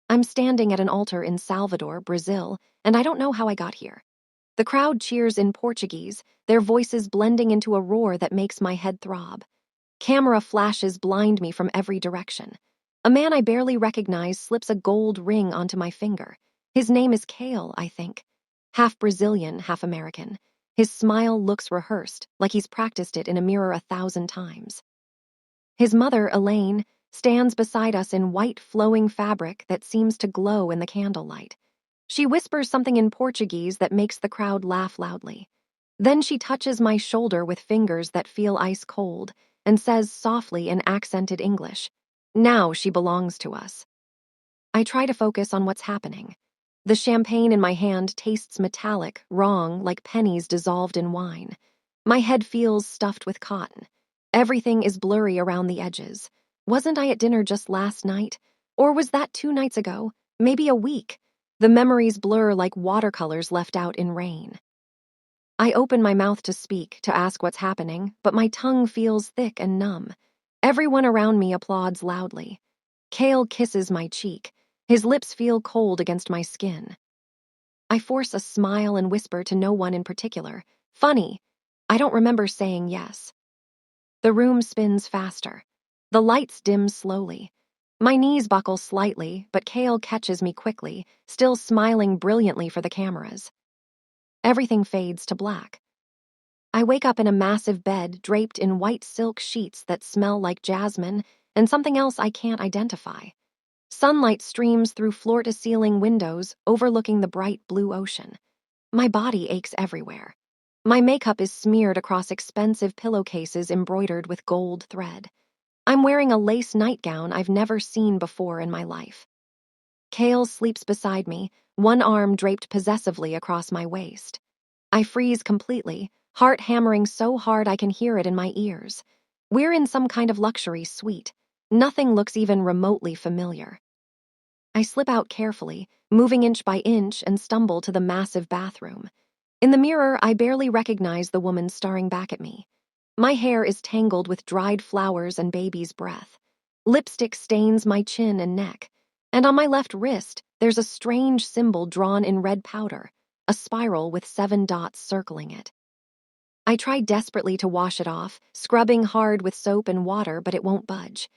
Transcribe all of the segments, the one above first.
I'm standing at an altar in Salvador, Brazil, and I don't know how I got here. The crowd cheers in Portuguese, their voices blending into a roar that makes my head throb. Camera flashes blind me from every direction. A man I barely recognize slips a gold ring onto my finger. His name is Kale, I think. Half Brazilian, half American. His smile looks rehearsed, like he's practiced it in a mirror 1,000 times. His mother, Elaine, stands beside us in white flowing fabric that seems to glow in the candlelight. She whispers something in Portuguese that makes the crowd laugh loudly. Then she touches my shoulder with fingers that feel ice cold and says softly in accented English, "Now she belongs to us." I try to focus on what's happening. The champagne in my hand tastes metallic, wrong, like pennies dissolved in wine. My head feels stuffed with cotton. Everything is blurry around the edges. Wasn't I at dinner just last night? Or was that 2 nights ago? Maybe a week? The memories blur like watercolors left out in rain. I open my mouth to speak, to ask what's happening, but my tongue feels thick and numb. Everyone around me applauds loudly. Kale kisses my cheek. His lips feel cold against my skin. I force a smile and whisper to no one in particular. Funny. I don't remember saying yes. The room spins faster. The lights dim slowly. My knees buckle slightly, but Kale catches me quickly, still smiling brilliantly for the cameras. Everything fades to black. I wake up in a massive bed draped in white silk sheets that smell like jasmine and something else I can't identify. Sunlight streams through floor-to-ceiling windows overlooking the bright blue ocean. My body aches everywhere. My makeup is smeared across expensive pillowcases embroidered with gold thread. I'm wearing a lace nightgown I've never seen before in my life. Kale sleeps beside me, one arm draped possessively across my waist. I freeze completely, heart hammering so hard I can hear it in my ears. We're in some kind of luxury suite. Nothing looks even remotely familiar. I slip out carefully, moving inch by inch, and stumble to the massive bathroom. In the mirror, I barely recognize the woman staring back at me. My hair is tangled with dried flowers and baby's breath. Lipstick stains my chin and neck. And on my left wrist, there's a strange symbol drawn in red powder, a spiral with 7 dots circling it. I try desperately to wash it off, scrubbing hard with soap and water, but it won't budge.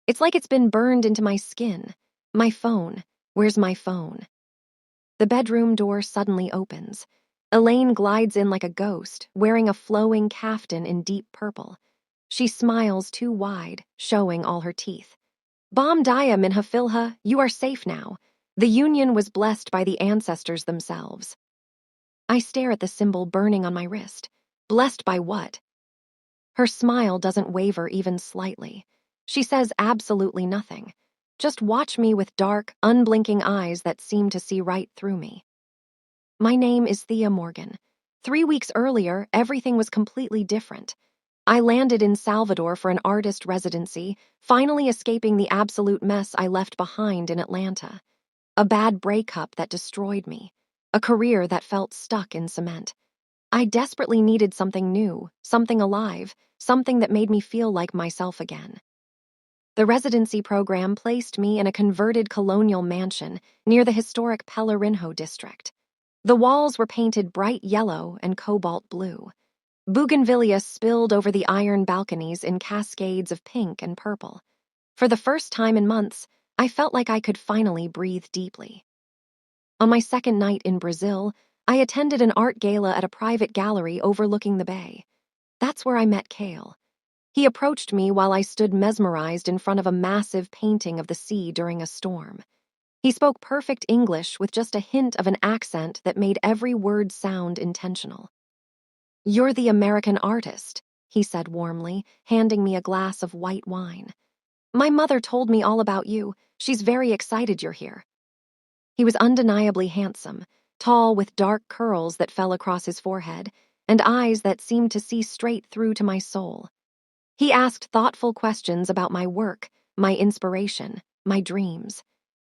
It's like it's been burned into my skin. My phone. Where's my phone? The bedroom door suddenly opens. Elaine glides in like a ghost, wearing a flowing caftan in deep purple. She smiles too wide, showing all her teeth. Bom dia, Minha Filha, you are safe now. The union was blessed by the ancestors themselves. I stare at the symbol burning on my wrist. Blessed by what? Her smile doesn't waver even slightly. She says absolutely nothing. Just watch me with dark, unblinking eyes that seem to see right through me. My name is Thea Morgan. 3 weeks earlier, everything was completely different. I landed in Salvador for an artist residency, finally escaping the absolute mess I left behind in Atlanta. A bad breakup that destroyed me. A career that felt stuck in cement. I desperately needed something new, something alive, something that made me feel like myself again. The residency program placed me in a converted colonial mansion near the historic Pellerinho district. The walls were painted bright yellow and cobalt blue. Bougainvillea spilled over the iron balconies in cascades of pink and purple. For the first time in months, I felt like I could finally breathe deeply. On my second night in Brazil, I attended an art gala at a private gallery overlooking the bay. That's where I met Kale. He approached me while I stood mesmerized in front of a massive painting of the sea during a storm. He spoke perfect English with just a hint of an accent that made every word sound intentional. "You're the American artist," he said warmly, handing me a glass of white wine. "My mother told me all about you. She's very excited you're here." He was undeniably handsome, tall with dark curls that fell across his forehead, and eyes that seemed to see straight through to my soul. He asked thoughtful questions about my work, my inspiration, my dreams.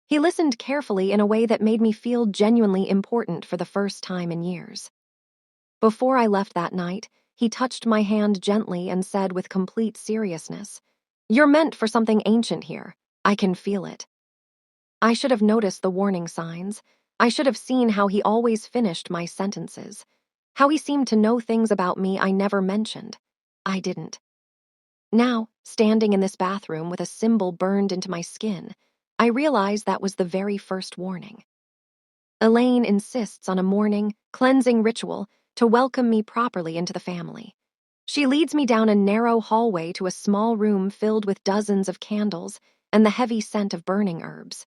He listened carefully in a way that made me feel genuinely important for the first time in years. Before I left that night, he touched my hand gently and said with complete seriousness, "You're meant for something ancient here. I can feel it." I should have noticed the warning signs. I should have seen how he always finished my sentences. How he seemed to know things about me I never mentioned. I didn't. Now, standing in this bathroom with a symbol burned into my skin, I realize that was the very first warning. Elaine insists on a morning, cleansing ritual to welcome me properly into the family. She leads me down a narrow hallway to a small room filled with dozens of candles and the heavy scent of burning herbs.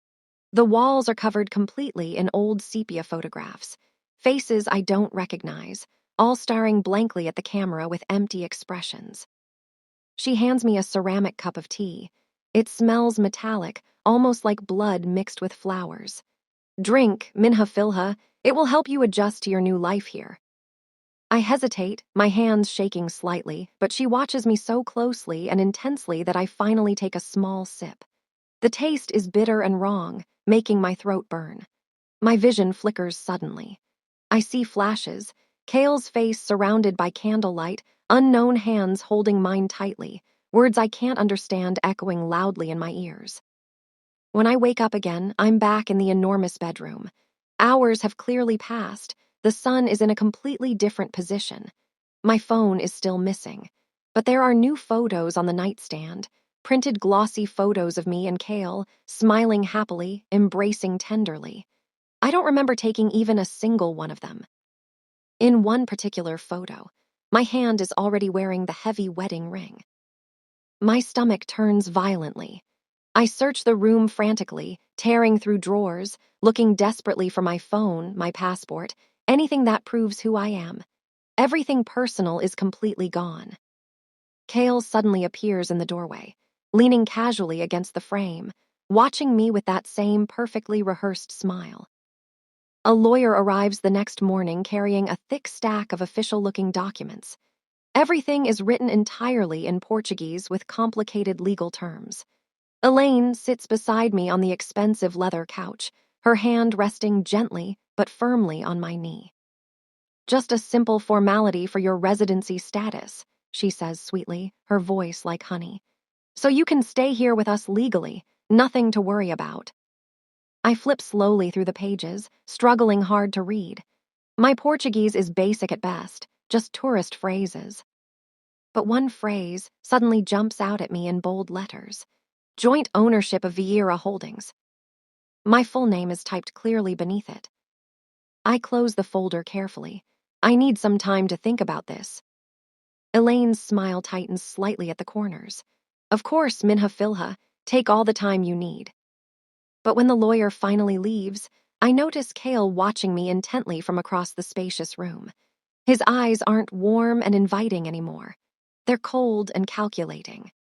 The walls are covered completely in old sepia photographs, faces I don't recognize, all staring blankly at the camera with empty expressions. She hands me a ceramic cup of tea. It smells metallic, almost like blood mixed with flowers. Drink, Minha Filha. It will help you adjust to your new life here. I hesitate, my hands shaking slightly, but she watches me so closely and intensely that I finally take a small sip. The taste is bitter and wrong, making my throat burn. My vision flickers suddenly. I see flashes, Kale's face surrounded by candlelight, unknown hands holding mine tightly, words I can't understand echoing loudly in my ears. When I wake up again, I'm back in the enormous bedroom. Hours have clearly passed. The sun is in a completely different position. My phone is still missing. But there are new photos on the nightstand, printed glossy photos of me and Kale, smiling happily, embracing tenderly. I don't remember taking even a single one of them. In one particular photo, my hand is already wearing the heavy wedding ring. My stomach turns violently. I search the room frantically, tearing through drawers, looking desperately for my phone, my passport, anything that proves who I am. Everything personal is completely gone. Kale suddenly appears in the doorway, leaning casually against the frame, watching me with that same perfectly rehearsed smile. A lawyer arrives the next morning carrying a thick stack of official-looking documents. Everything is written entirely in Portuguese with complicated legal terms. Elaine sits beside me on the expensive leather couch, her hand resting gently but firmly on my knee. "Just a simple formality for your residency status," she says sweetly, her voice like honey. "So you can stay here with us legally, nothing to worry about." I flip slowly through the pages, struggling hard to read. My Portuguese is basic at best, just tourist phrases. But one phrase suddenly jumps out at me in bold letters. Joint ownership of Vieira Holdings. My full name is typed clearly beneath it. I close the folder carefully. I need some time to think about this. Elaine's smile tightens slightly at the corners. "Of course, Minha Filha, take all the time you need." But when the lawyer finally leaves, I notice Kale watching me intently from across the spacious room. His eyes aren't warm and inviting anymore. They're cold and calculating.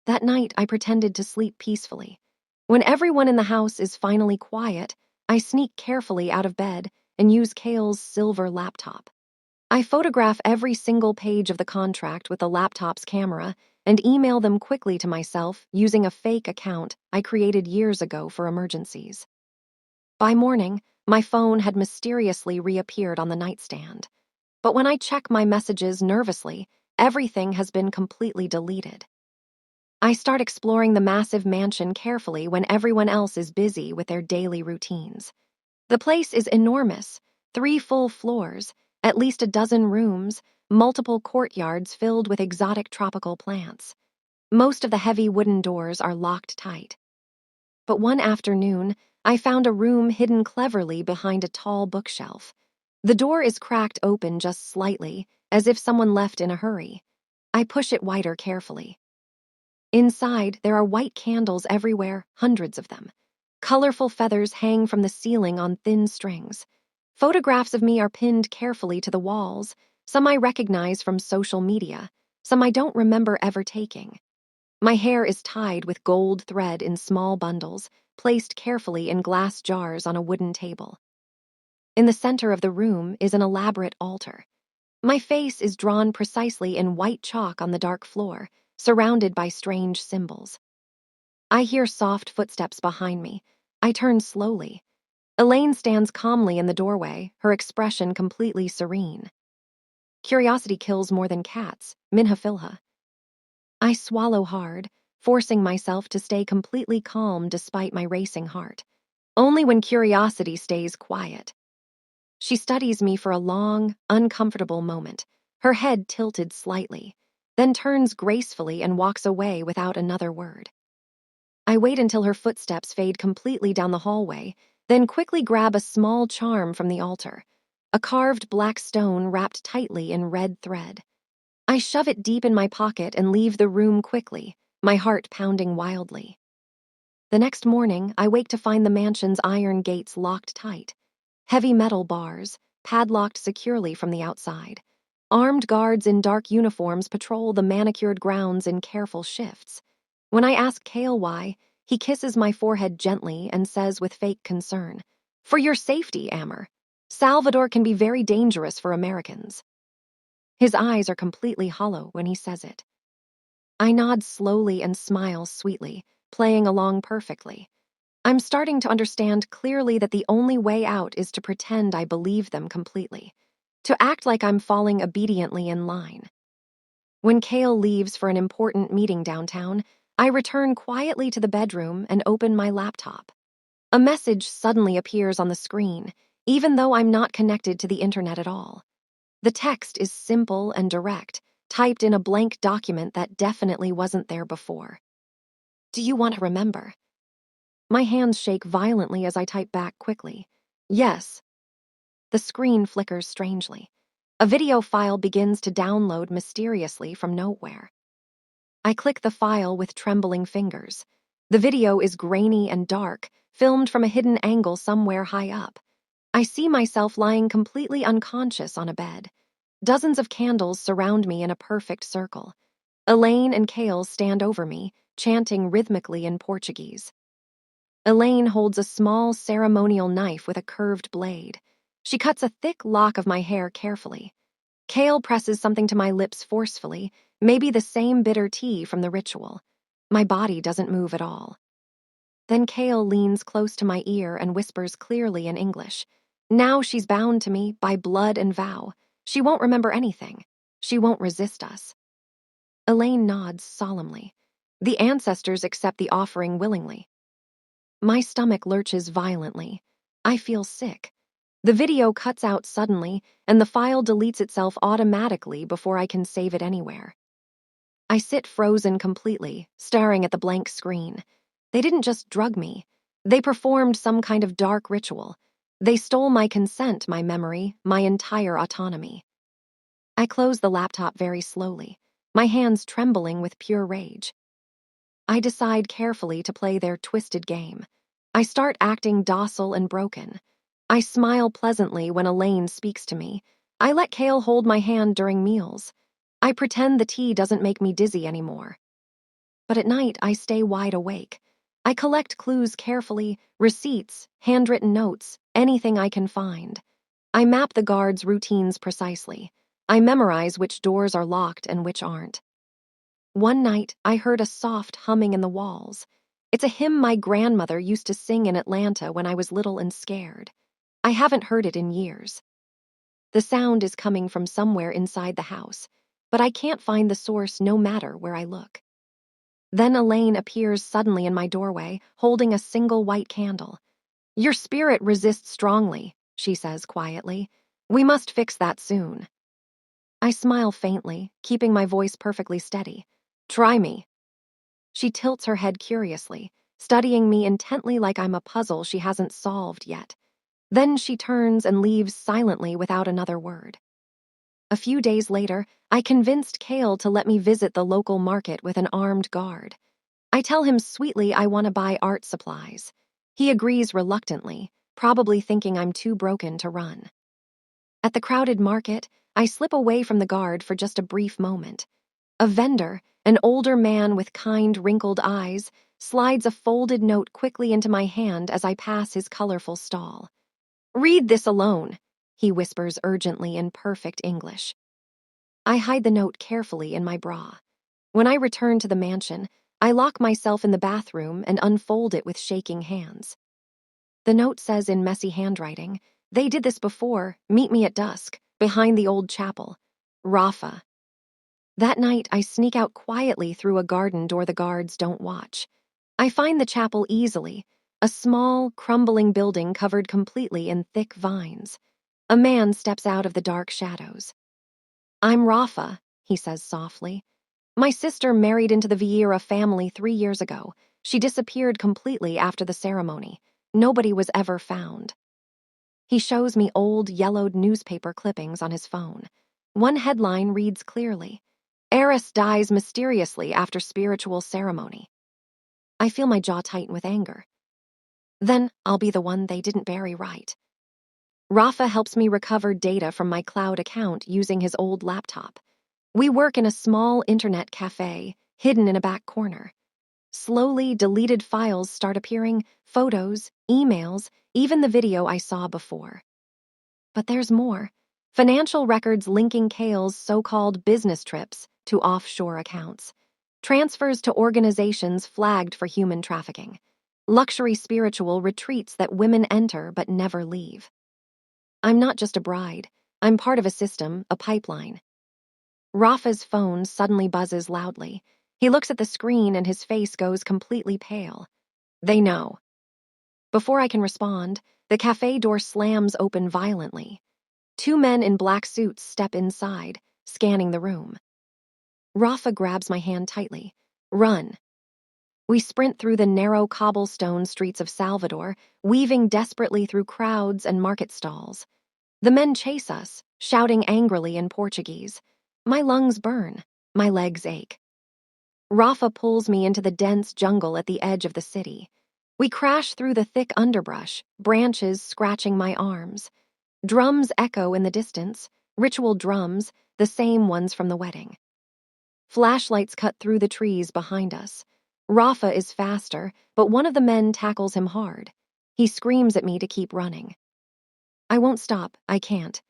That night, I pretended to sleep peacefully. When everyone in the house is finally quiet, I sneak carefully out of bed and use Kale's silver laptop. I photograph every single page of the contract with the laptop's camera and email them quickly to myself using a fake account I created years ago for emergencies. By morning, my phone had mysteriously reappeared on the nightstand. But when I check my messages nervously, everything has been completely deleted. I start exploring the massive mansion carefully when everyone else is busy with their daily routines. The place is enormous, 3 full floors, at least a dozen rooms, multiple courtyards filled with exotic tropical plants. Most of the heavy wooden doors are locked tight. But one afternoon, I found a room hidden cleverly behind a tall bookshelf. The door is cracked open just slightly, as if someone left in a hurry. I push it wider carefully. Inside, there are white candles everywhere, hundreds of them. Colorful feathers hang from the ceiling on thin strings. Photographs of me are pinned carefully to the walls, some I recognize from social media, some I don't remember ever taking. My hair is tied with gold thread in small bundles, placed carefully in glass jars on a wooden table. In the center of the room is an elaborate altar. My face is drawn precisely in white chalk on the dark floor, surrounded by strange symbols. I hear soft footsteps behind me. I turn slowly. Elaine stands calmly in the doorway, her expression completely serene. "Curiosity kills more than cats, Minha Filha." I swallow hard, forcing myself to stay completely calm despite my racing heart. Only when curiosity stays quiet. She studies me for a long, uncomfortable moment, her head tilted slightly, then turns gracefully and walks away without another word. I wait until her footsteps fade completely down the hallway, then quickly grab a small charm from the altar, a carved black stone wrapped tightly in red thread. I shove it deep in my pocket and leave the room quickly, my heart pounding wildly. The next morning, I wake to find the mansion's iron gates locked tight. Heavy metal bars, padlocked securely from the outside. Armed guards in dark uniforms patrol the manicured grounds in careful shifts. When I ask Kale why, he kisses my forehead gently and says with fake concern, "For your safety, Amber. Salvador can be very dangerous for Americans." His eyes are completely hollow when he says it. I nod slowly and smile sweetly, playing along perfectly. I'm starting to understand clearly that the only way out is to pretend I believe them completely, to act like I'm falling obediently in line. When Kale leaves for an important meeting downtown, I return quietly to the bedroom and open my laptop. A message suddenly appears on the screen, even though I'm not connected to the internet at all. The text is simple and direct, typed in a blank document that definitely wasn't there before. "Do you want to remember?" My hands shake violently as I type back quickly. "Yes." The screen flickers strangely. A video file begins to download mysteriously from nowhere. I click the file with trembling fingers. The video is grainy and dark, filmed from a hidden angle somewhere high up. I see myself lying completely unconscious on a bed. Dozens of candles surround me in a perfect circle. Elaine and Kale stand over me, chanting rhythmically in Portuguese. Elaine holds a small ceremonial knife with a curved blade. She cuts a thick lock of my hair carefully. Kale presses something to my lips forcefully, maybe the same bitter tea from the ritual. My body doesn't move at all. Then Kale leans close to my ear and whispers clearly in English. Now she's bound to me by blood and vow. She won't remember anything. She won't resist us. Elaine nods solemnly. The ancestors accept the offering willingly. My stomach lurches violently. I feel sick. The video cuts out suddenly, and the file deletes itself automatically before I can save it anywhere. I sit frozen completely, staring at the blank screen. They didn't just drug me. They performed some kind of dark ritual. They stole my consent, my memory, my entire autonomy. I close the laptop very slowly, my hands trembling with pure rage. I decide carefully to play their twisted game. I start acting docile and broken. I smile pleasantly when Elaine speaks to me. I let Kale hold my hand during meals. I pretend the tea doesn't make me dizzy anymore. But at night, I stay wide awake. I collect clues carefully, receipts, handwritten notes, anything I can find. I map the guards' routines precisely. I memorize which doors are locked and which aren't. One night, I heard a soft humming in the walls. It's a hymn my grandmother used to sing in Atlanta when I was little and scared. I haven't heard it in years. The sound is coming from somewhere inside the house, but I can't find the source no matter where I look. Then Elaine appears suddenly in my doorway, holding a single white candle. "Your spirit resists strongly," she says quietly. "We must fix that soon." I smile faintly, keeping my voice perfectly steady. "Try me." She tilts her head curiously, studying me intently like I'm a puzzle she hasn't solved yet. Then she turns and leaves silently without another word. A few days later, I convinced Kale to let me visit the local market with an armed guard. I tell him sweetly I want to buy art supplies. He agrees reluctantly, probably thinking I'm too broken to run. At the crowded market, I slip away from the guard for just a brief moment. A vendor, an older man with kind, wrinkled eyes, slides a folded note quickly into my hand as I pass his colorful stall. "Read this alone," he whispers urgently in perfect English. I hide the note carefully in my bra. When I return to the mansion, I lock myself in the bathroom and unfold it with shaking hands. The note says in messy handwriting, "They did this before. Meet me at dusk, behind the old chapel. Rafa." That night, I sneak out quietly through a garden door the guards don't watch. I find the chapel easily, a small, crumbling building covered completely in thick vines. A man steps out of the dark shadows. "I'm Rafa," he says softly. "My sister married into the Vieira family 3 years ago. She disappeared completely after the ceremony. Nobody was ever found." He shows me old, yellowed newspaper clippings on his phone. One headline reads clearly, "Heiress dies mysteriously after spiritual ceremony." I feel my jaw tighten with anger. Then I'll be the one they didn't bury right. Rafa helps me recover data from my cloud account using his old laptop. We work in a small internet cafe, hidden in a back corner. Slowly, deleted files start appearing, photos, emails, even the video I saw before. But there's more. Financial records linking Kale's so-called business trips to offshore accounts. Transfers to organizations flagged for human trafficking. Luxury spiritual retreats that women enter but never leave. I'm not just a bride. I'm part of a system, a pipeline. Rafa's phone suddenly buzzes loudly. He looks at the screen and his face goes completely pale. They know. Before I can respond, the cafe door slams open violently. Two men in black suits step inside, scanning the room. Rafa grabs my hand tightly. "Run." We sprint through the narrow cobblestone streets of Salvador, weaving desperately through crowds and market stalls. The men chase us, shouting angrily in Portuguese. My lungs burn. My legs ache. Rafa pulls me into the dense jungle at the edge of the city. We crash through the thick underbrush, branches scratching my arms. Drums echo in the distance, ritual drums, the same ones from the wedding. Flashlights cut through the trees behind us. Rafa is faster, but one of the men tackles him hard. He screams at me to keep running. I won't stop, I can't.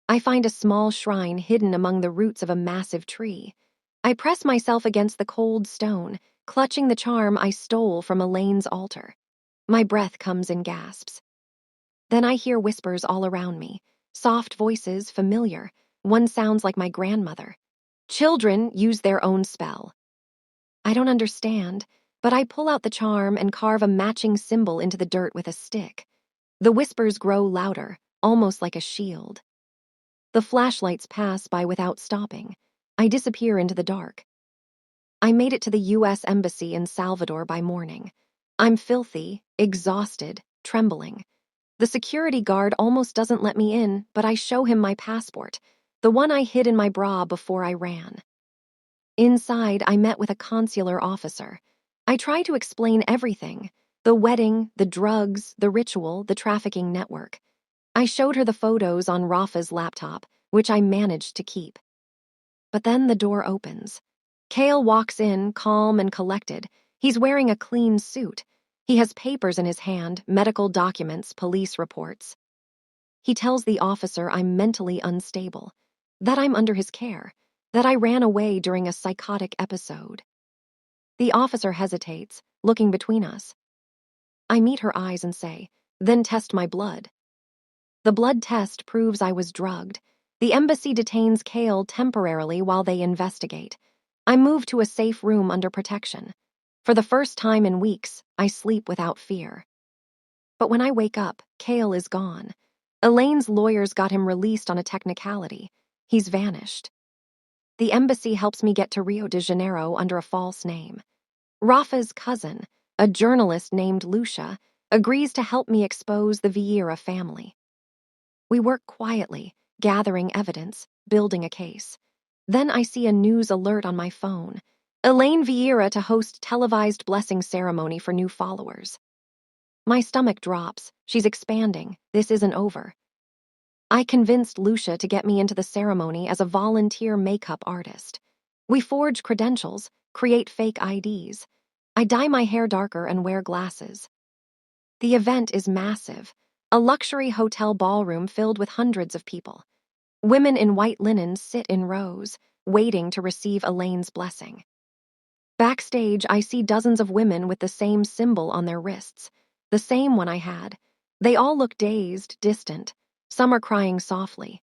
I find a small shrine hidden among the roots of a massive tree. I press myself against the cold stone, clutching the charm I stole from Elaine's altar. My breath comes in gasps. Then I hear whispers all around me, soft voices, familiar. One sounds like my grandmother. "Children use their own spell." I don't understand, but I pull out the charm and carve a matching symbol into the dirt with a stick. The whispers grow louder, almost like a shield. The flashlights pass by without stopping. I disappear into the dark. I made it to the U.S. Embassy in Salvador by morning. I'm filthy, exhausted, trembling. The security guard almost doesn't let me in, but I show him my passport, the one I hid in my bra before I ran. Inside, I met with a consular officer. I try to explain everything: the wedding, the drugs, the ritual, the trafficking network. I showed her the photos on Rafa's laptop, which I managed to keep. But then the door opens. Kale walks in, calm and collected. He's wearing a clean suit. He has papers in his hand, medical documents, police reports. He tells the officer I'm mentally unstable, that I'm under his care, that I ran away during a psychotic episode. The officer hesitates, looking between us. I meet her eyes and say, "Then test my blood." The blood test proves I was drugged. The embassy detains Kale temporarily while they investigate. I move to a safe room under protection. For the first time in weeks, I sleep without fear. But when I wake up, Kale is gone. Elaine's lawyers got him released on a technicality. He's vanished. The embassy helps me get to Rio de Janeiro under a false name. Rafa's cousin, a journalist named Lucia, agrees to help me expose the Vieira family. We work quietly, gathering evidence, building a case. Then I see a news alert on my phone. Elaine Vieira to host televised blessing ceremony for new followers. My stomach drops. She's expanding. This isn't over. I convinced Lucia to get me into the ceremony as a volunteer makeup artist. We forge credentials, create fake IDs. I dye my hair darker and wear glasses. The event is massive, a luxury hotel ballroom filled with hundreds of people. Women in white linen sit in rows, waiting to receive Elaine's blessing. Backstage, I see dozens of women with the same symbol on their wrists, the same one I had. They all look dazed, distant. Some are crying softly.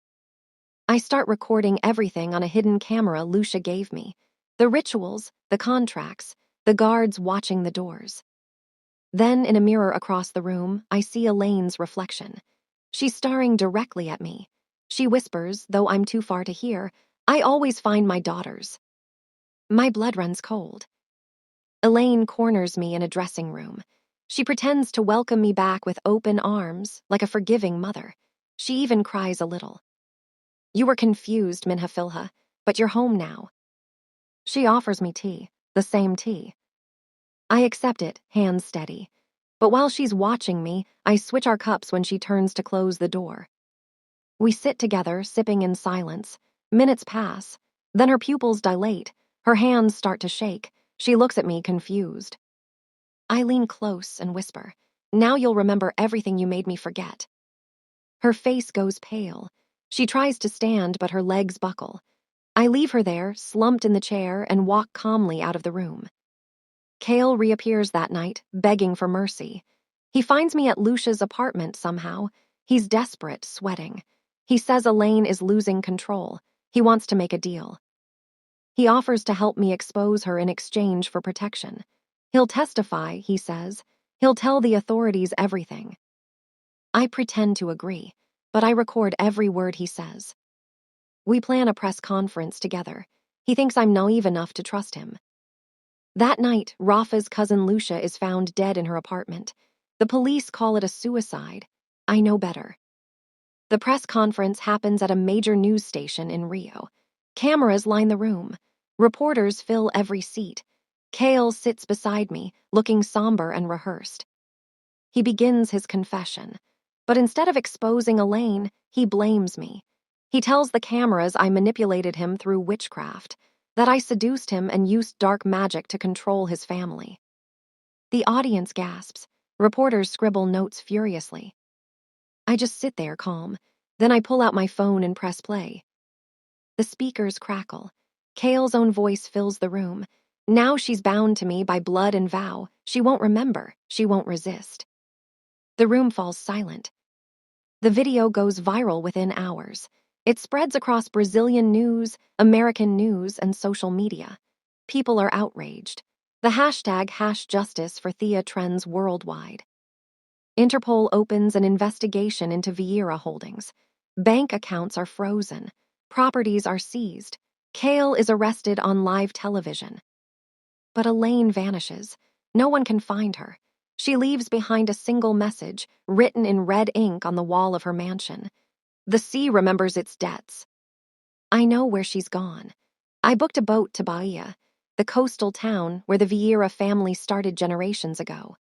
I start recording everything on a hidden camera Lucia gave me. The rituals, the contracts, the guards watching the doors. Then, in a mirror across the room, I see Elaine's reflection. She's staring directly at me. She whispers, though I'm too far to hear, "I always find my daughters." My blood runs cold. Elaine corners me in a dressing room. She pretends to welcome me back with open arms, like a forgiving mother. She even cries a little. "You were confused, Minhafilha, but you're home now." She offers me tea, the same tea. I accept it, hands steady. But while she's watching me, I switch our cups when she turns to close the door. We sit together, sipping in silence. Minutes pass. Then her pupils dilate. Her hands start to shake. She looks at me, confused. I lean close and whisper, "Now you'll remember everything you made me forget." Her face goes pale. She tries to stand, but her legs buckle. I leave her there, slumped in the chair, and walk calmly out of the room. Kale reappears that night, begging for mercy. He finds me at Lucia's apartment somehow. He's desperate, sweating. He says Elaine is losing control. He wants to make a deal. He offers to help me expose her in exchange for protection. He'll testify, he says. He'll tell the authorities everything. I pretend to agree, but I record every word he says. We plan a press conference together. He thinks I'm naive enough to trust him. That night, Rafa's cousin Lucia is found dead in her apartment. The police call it a suicide. I know better. The press conference happens at a major news station in Rio. Cameras line the room. Reporters fill every seat. Kale sits beside me, looking somber and rehearsed. He begins his confession. But instead of exposing Elaine, he blames me. He tells the cameras I manipulated him through witchcraft, that I seduced him and used dark magic to control his family. The audience gasps. Reporters scribble notes furiously. I just sit there calm. Then I pull out my phone and press play. The speakers crackle. Kale's own voice fills the room. Now she's bound to me by blood and vow. She won't remember. She won't resist. The room falls silent. The video goes viral within hours. It spreads across Brazilian news, American news, and social media. People are outraged. The hashtag #justice for Thea trends worldwide. Interpol opens an investigation into Vieira Holdings. Bank accounts are frozen. Properties are seized. Kale is arrested on live television. But Elaine vanishes. No one can find her. She leaves behind a single message, written in red ink on the wall of her mansion. The sea remembers its debts. I know where she's gone. I booked a boat to Bahia, the coastal town where the Vieira family started generations ago.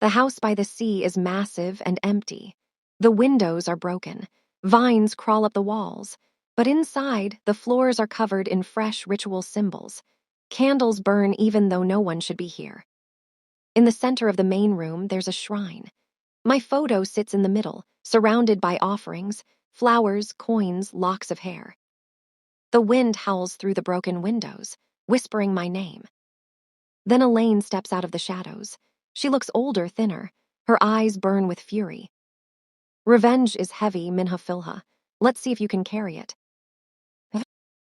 The house by the sea is massive and empty. The windows are broken. Vines crawl up the walls. But inside, the floors are covered in fresh ritual symbols. Candles burn even though no one should be here. In the center of the main room, there's a shrine. My photo sits in the middle, surrounded by offerings, flowers, coins, locks of hair. The wind howls through the broken windows, whispering my name. Then Elaine steps out of the shadows. She looks older, thinner. Her eyes burn with fury. "Revenge is heavy, Minhafilha. Let's see if you can carry it."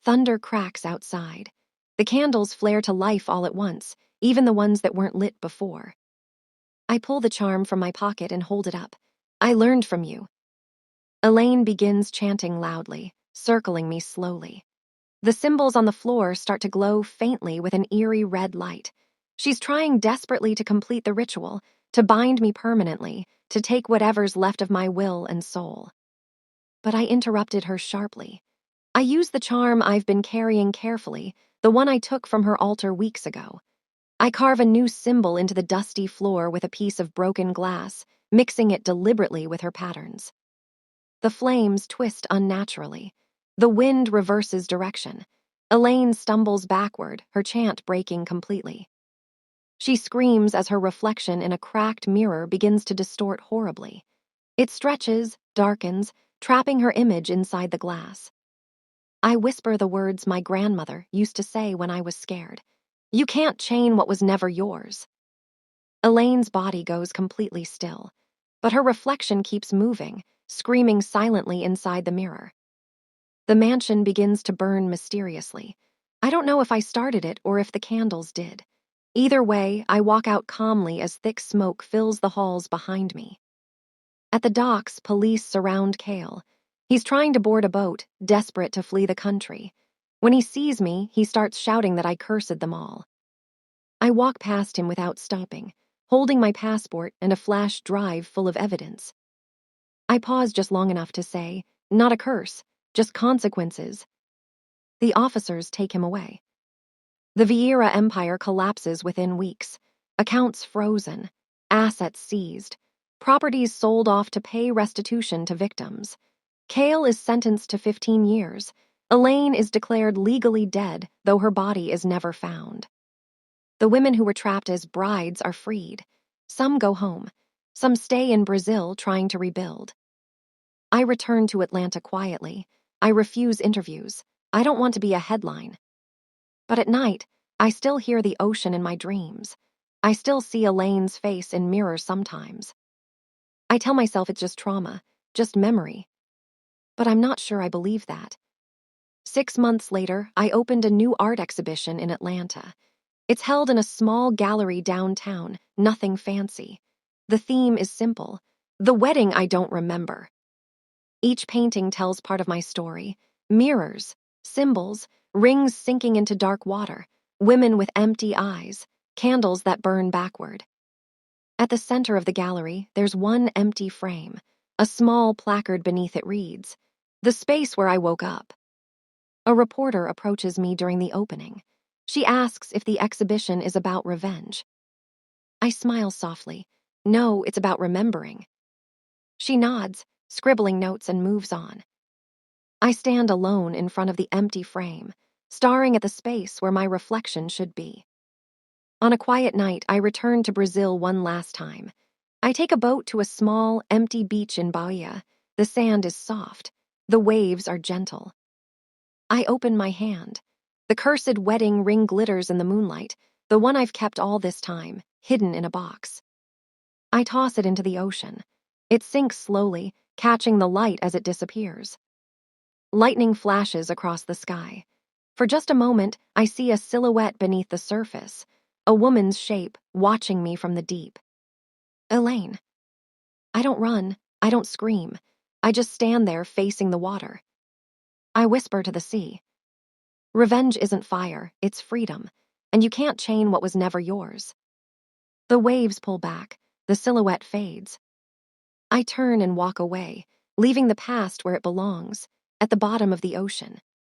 Thunder cracks outside. The candles flare to life all at once, even the ones that weren't lit before. I pull the charm from my pocket and hold it up. "I learned from you." Elaine begins chanting loudly, circling me slowly. The symbols on the floor start to glow faintly with an eerie red light. She's trying desperately to complete the ritual, to bind me permanently, to take whatever's left of my will and soul. But I interrupted her sharply. I use the charm I've been carrying carefully, the one I took from her altar weeks ago. I carve a new symbol into the dusty floor with a piece of broken glass, mixing it deliberately with her patterns. The flames twist unnaturally. The wind reverses direction. Elaine stumbles backward, her chant breaking completely. She screams as her reflection in a cracked mirror begins to distort horribly. It stretches, darkens, trapping her image inside the glass. I whisper the words my grandmother used to say when I was scared. "You can't chain what was never yours." Elaine's body goes completely still, but her reflection keeps moving, screaming silently inside the mirror. The mansion begins to burn mysteriously. I don't know if I started it or if the candles did. Either way, I walk out calmly as thick smoke fills the halls behind me. At the docks, police surround Cale. He's trying to board a boat, desperate to flee the country. When he sees me, he starts shouting that I cursed them all. I walk past him without stopping, holding my passport and a flash drive full of evidence. I pause just long enough to say, not a curse, just consequences. The officers take him away. The Vieira Empire collapses within weeks. Accounts frozen, assets seized, properties sold off to pay restitution to victims. Cale is sentenced to 15 years. Elaine is declared legally dead, though her body is never found. The women who were trapped as brides are freed. Some go home. Some stay in Brazil trying to rebuild. I return to Atlanta quietly. I refuse interviews. I don't want to be a headline. But at night, I still hear the ocean in my dreams. I still see Elaine's face in mirrors sometimes. I tell myself it's just trauma, just memory. But I'm not sure I believe that. 6 months later, I opened a new art exhibition in Atlanta. It's held in a small gallery downtown, nothing fancy. The theme is simple: the wedding I don't remember. Each painting tells part of my story: mirrors, symbols, rings sinking into dark water, women with empty eyes, candles that burn backward. At the center of the gallery, there's one empty frame. A small placard beneath it reads, "The space where I woke up." A reporter approaches me during the opening. She asks if the exhibition is about revenge. I smile softly. No, it's about remembering. She nods, scribbling notes, and moves on. I stand alone in front of the empty frame, staring at the space where my reflection should be. On a quiet night, I return to Brazil one last time. I take a boat to a small, empty beach in Bahia. The sand is soft. The waves are gentle. I open my hand. The cursed wedding ring glitters in the moonlight, the one I've kept all this time, hidden in a box. I toss it into the ocean. It sinks slowly, catching the light as it disappears. Lightning flashes across the sky. For just a moment, I see a silhouette beneath the surface, a woman's shape watching me from the deep. Elaine. I don't run, I don't scream. I just stand there facing the water. I whisper to the sea. Revenge isn't fire, it's freedom, and you can't chain what was never yours. The waves pull back, the silhouette fades. I turn and walk away, leaving the past where it belongs, at the bottom of the ocean.